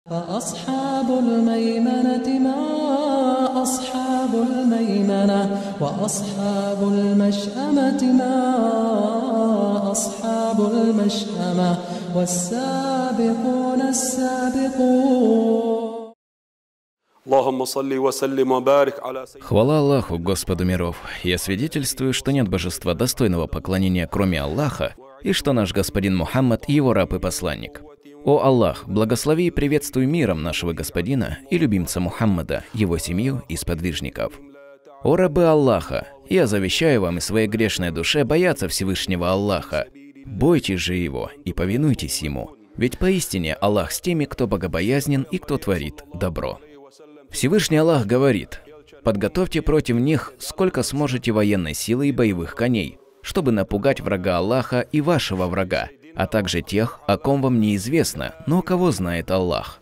فأصحاب الميمنة ما أصحاب الميمنة وأصحاب المشأمة ما أصحاب المشأمة والسابقون السابقون. Хвала Аллаху, Господу миров! Я свидетельствую, что нет божества достойного поклонения, кроме Аллаха, и что наш господин Мухаммад – его раб и посланник. О Аллах, благослови и приветствуй миром нашего господина и любимца Мухаммада, его семью и сподвижников. О рабы Аллаха, я завещаю вам и своей грешной душе бояться Всевышнего Аллаха. Бойтесь же его и повинуйтесь ему, ведь поистине Аллах с теми, кто богобоязнен и кто творит добро. Всевышний Аллах говорит: подготовьте против них сколько сможете военной силы и боевых коней, чтобы напугать врага Аллаха и вашего врага, а также тех, о ком вам неизвестно, но кого знает Аллах.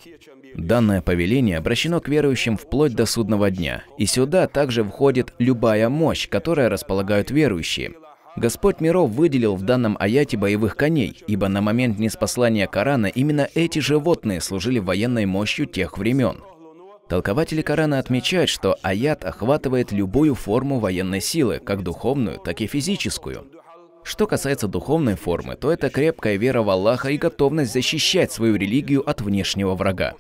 Данное повеление обращено к верующим вплоть до судного дня, и сюда также входит любая мощь, которой располагают верующие. Господь миров выделил в данном аяте боевых коней, ибо на момент ниспослания Корана именно эти животные служили военной мощью тех времен. Толкователи Корана отмечают, что аят охватывает любую форму военной силы, как духовную, так и физическую. Что касается духовной формы, то это крепкая вера в Аллаха и готовность защищать свою религию от внешнего врага.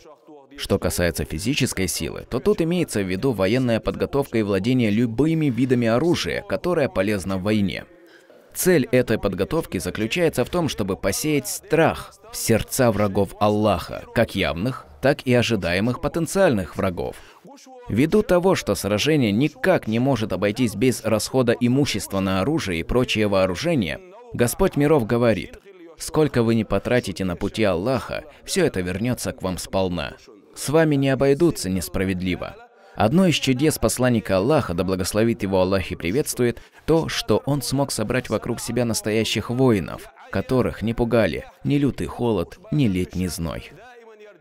Что касается физической силы, то тут имеется в виду военная подготовка и владение любыми видами оружия, которое полезно в войне. Цель этой подготовки заключается в том, чтобы посеять страх в сердца врагов Аллаха, как явных, так и ожидаемых потенциальных врагов. Ввиду того, что сражение никак не может обойтись без расхода имущества на оружие и прочее вооружение, Господь миров говорит: сколько вы не потратите на пути Аллаха, все это вернется к вам сполна. С вами не обойдутся несправедливо. Одно из чудес посланника Аллаха, да благословит его Аллах и приветствует, то, что он смог собрать вокруг себя настоящих воинов, которых не пугали ни лютый холод, ни летний зной.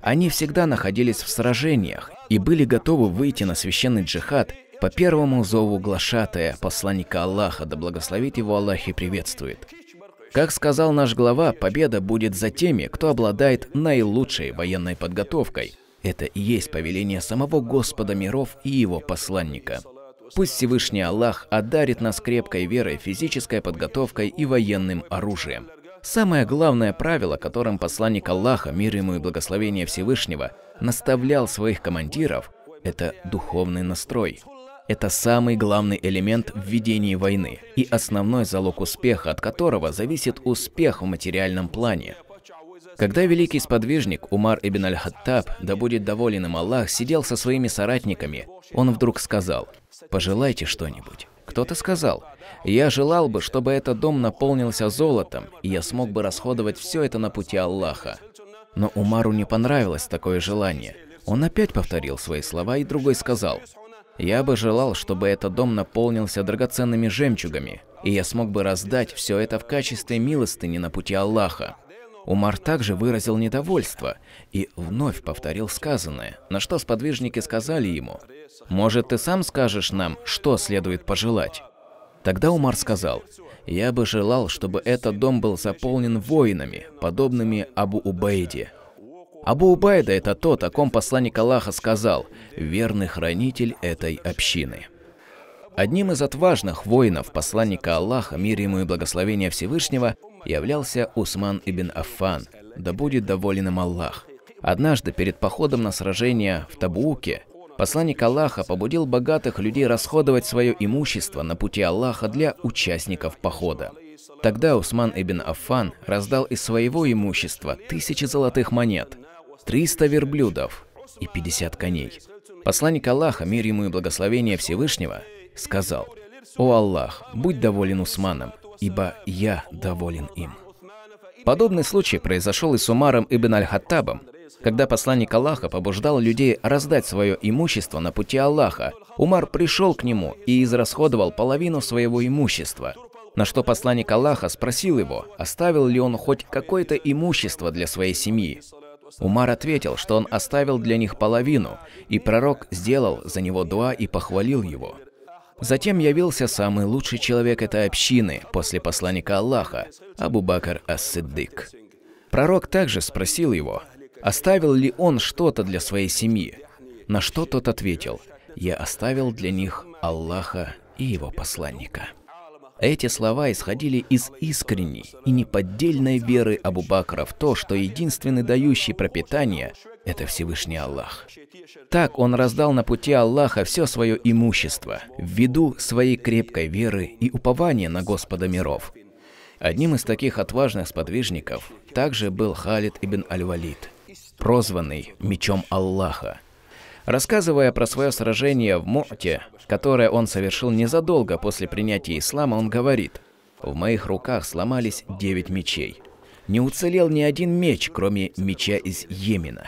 Они всегда находились в сражениях и были готовы выйти на священный джихад по первому зову глашатая, посланника Аллаха, да благословит его Аллах и приветствует. Как сказал наш глава, победа будет за теми, кто обладает наилучшей военной подготовкой. Это и есть повеление самого Господа миров и его посланника. Пусть Всевышний Аллах одарит нас крепкой верой, физической подготовкой и военным оружием. Самое главное правило, которым посланник Аллаха, мир ему и благословение Всевышнего, наставлял своих командиров, это духовный настрой. Это самый главный элемент в ведении войны и основной залог успеха, от которого зависит успех в материальном плане. Когда великий сподвижник Умар ибн аль-Хаттаб, да будет доволен им Аллах, сидел со своими соратниками, он вдруг сказал: «Пожелайте что-нибудь». Кто-то сказал: «Я желал бы, чтобы этот дом наполнился золотом, и я смог бы расходовать все это на пути Аллаха». Но Умару не понравилось такое желание. Он опять повторил свои слова, и другой сказал: «Я бы желал, чтобы этот дом наполнился драгоценными жемчугами, и я смог бы раздать все это в качестве милостыни на пути Аллаха». Умар также выразил недовольство и вновь повторил сказанное, на что сподвижники сказали ему: «Может, ты сам скажешь нам, что следует пожелать?» Тогда Умар сказал: «Я бы желал, чтобы этот дом был заполнен воинами, подобными Абу Убайде». Абу Убайда – это тот, о ком посланник Аллаха сказал: «Верный хранитель этой общины». Одним из отважных воинов посланника Аллаха, мир ему и благословение Всевышнего, являлся Усман ибн Аффан, да будет доволен им Аллах. Однажды перед походом на сражение в Табуке посланник Аллаха побудил богатых людей расходовать свое имущество на пути Аллаха для участников похода. Тогда Усман ибн Аффан раздал из своего имущества 1000 золотых монет, 300 верблюдов и 50 коней. Посланник Аллаха, мир ему и благословение Всевышнего, сказал: «О Аллах, будь доволен Усманом, ибо я доволен им». Подобный случай произошел и с Умаром ибн аль-Хаттабом. Когда посланник Аллаха побуждал людей раздать свое имущество на пути Аллаха, Умар пришел к нему и израсходовал половину своего имущества. На что посланник Аллаха спросил его, оставил ли он хоть какое-то имущество для своей семьи. Умар ответил, что он оставил для них половину, и пророк сделал за него дуа и похвалил его. Затем явился самый лучший человек этой общины после посланника Аллаха, Абу Бакр ас-Сиддик. Пророк также спросил его: оставил ли он что-то для своей семьи? На что тот ответил: «Я оставил для них Аллаха и его посланника». Эти слова исходили из искренней и неподдельной веры Абу Бакра в то, что единственный дающий пропитание – это Всевышний Аллах. Так он раздал на пути Аллаха все свое имущество, ввиду своей крепкой веры и упования на Господа миров. Одним из таких отважных сподвижников также был Халид ибн Аль-Валид, прозванный «Мечом Аллаха». Рассказывая про свое сражение в Му'те, которое он совершил незадолго после принятия ислама, он говорит: «В моих руках сломались 9 мечей. Не уцелел ни один меч, кроме меча из Йемена».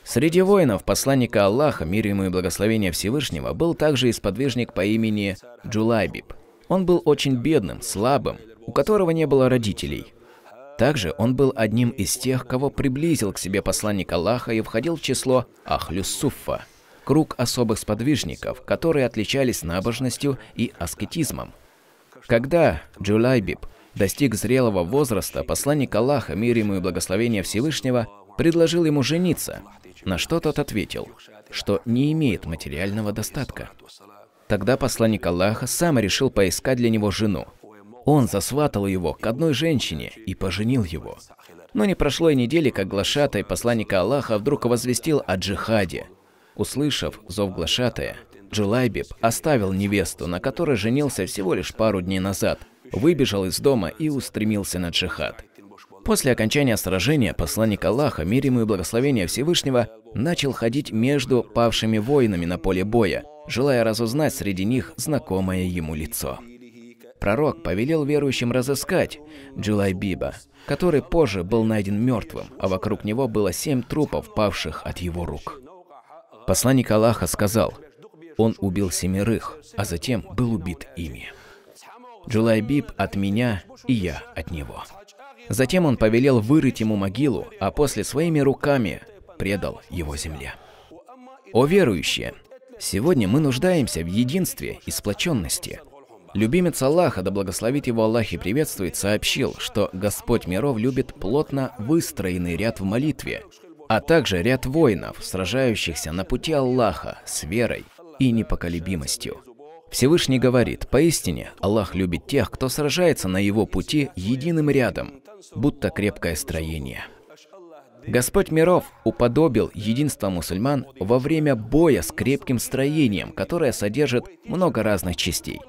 Среди воинов посланника Аллаха, мир ему и благословения Всевышнего, был также и сподвижник по имени Джулайбиб. Он был очень бедным, слабым, у которого не было родителей. Также он был одним из тех, кого приблизил к себе посланник Аллаха и входил в число Ахлюс Суффа, круг особых сподвижников, которые отличались набожностью и аскетизмом. Когда Джулайбиб достиг зрелого возраста, посланник Аллаха, мир ему и благословения Всевышнего, предложил ему жениться, на что тот ответил, что не имеет материального достатка. Тогда посланник Аллаха сам решил поискать для него жену. Он засватал его к одной женщине и поженил его. Но не прошло и недели, как глашатай посланника Аллаха вдруг возвестил о джихаде. Услышав зов глашатая, Джулайбиб оставил невесту, на которой женился всего лишь пару дней назад, выбежал из дома и устремился на джихад. После окончания сражения посланник Аллаха, мир ему и благословения Всевышнего, начал ходить между павшими воинами на поле боя, желая разузнать среди них знакомое ему лицо. Пророк повелел верующим разыскать Джулайбиба, который позже был найден мертвым, а вокруг него было 7 трупов, павших от его рук. Посланник Аллаха сказал: «Он убил 7, а затем был убит ими. Джулайбиб от меня, и я от него». Затем он повелел вырыть ему могилу, а после своими руками предал его земле. О верующие! Сегодня мы нуждаемся в единстве и сплоченности. Любимец Аллаха, да благословит его Аллах и приветствует, сообщил, что Господь миров любит плотно выстроенный ряд в молитве, а также ряд воинов, сражающихся на пути Аллаха с верой и непоколебимостью. Всевышний говорит: «Поистине Аллах любит тех, кто сражается на его пути единым рядом, будто крепкое строение». Господь миров уподобил единство мусульман во время боя с крепким строением, которое содержит много разных частей.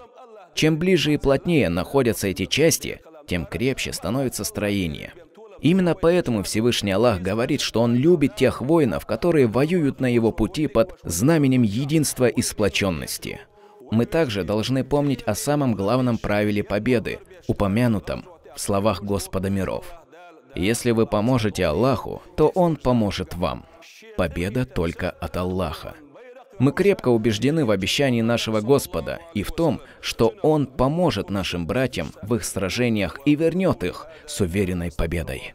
Чем ближе и плотнее находятся эти части, тем крепче становится строение. Именно поэтому Всевышний Аллах говорит, что Он любит тех воинов, которые воюют на его пути под знаменем единства и сплоченности. Мы также должны помнить о самом главном правиле победы, упомянутом в словах Господа миров: «Если вы поможете Аллаху, то Он поможет вам. Победа только от Аллаха». Мы крепко убеждены в обещании нашего Господа и в том, что Он поможет нашим братьям в их сражениях и вернет их с уверенной победой.